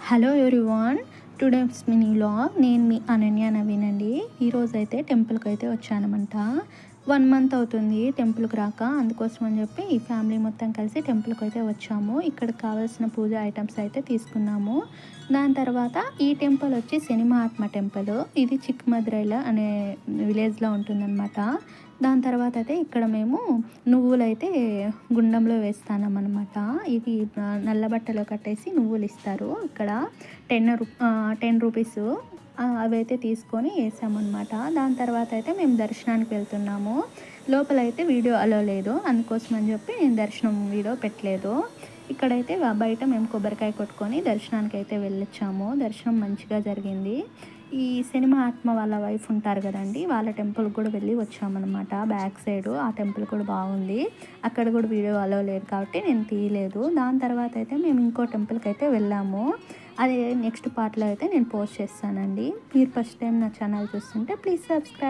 Hello everyone, today's mini vlog. నేను మీ అనన్య నవీన్ అండి. ఈరోజైతే టెంపుల్కి అయితే వచ్చానమాట. 1 మంత్ అవుతుంది టెంపుల్కి రాక. అందుకోసం అని చెప్పి ఈ ఫ్యామిలీ మొత్తం కలిసి టెంపుల్కి అయితే వచ్చాము. ఇక్కడ కావాల్సిన పూజ ఐటమ్స్ అయితే తీసుకున్నాము. దాని తర్వాత ఈ టెంపుల్ వచ్చి శని మహాత్మ టెంపుల్. ఇది చిక్మద్రైల అనే విలేజ్లో ఉంటుందన్నమాట. దాని తర్వాత అయితే ఇక్కడ మేము నువ్వులైతే గుండంలో వేస్తామన్నమాట. ఇవి నల్ల బట్టలో కట్టేసి నువ్వులు ఇస్తారు. ఇక్కడ 10 రూపీస్ అవైతే తీసుకొని వేసామన్నమాట. దాని తర్వాత అయితే మేము దర్శనానికి వెళ్తున్నాము. లోపలైతే వీడియో అలో లేదు, అందుకోసం అని చెప్పి నేను దర్శనం వీడియో పెట్టలేదు. ఇక్కడైతే బయట మేము కొబ్బరికాయ కొట్టుకొని దర్శనానికి అయితే వెళ్ళొచ్చాము. దర్శనం మంచిగా జరిగింది. ఈ శని మహాత్మ వాళ్ళ వైఫ్ ఉంటారు కదండి, వాళ్ళ టెంపుల్కి కూడా వెళ్ళి వచ్చామన్నమాట. బ్యాక్ సైడ్ ఆ టెంపుల్ కూడా బాగుంది. అక్కడ కూడా వీడియో అలో లేదు కాబట్టి నేను తీయలేదు. దాని తర్వాత అయితే మేము ఇంకో టెంపుల్కి అయితే వెళ్ళాము. అది నెక్స్ట్ పార్ట్లో అయితే నేను పోస్ట్ చేస్తానండి. మీరు ఫస్ట్ టైం నా ఛానల్ చూస్తుంటే ప్లీజ్ సబ్స్క్రైబ్.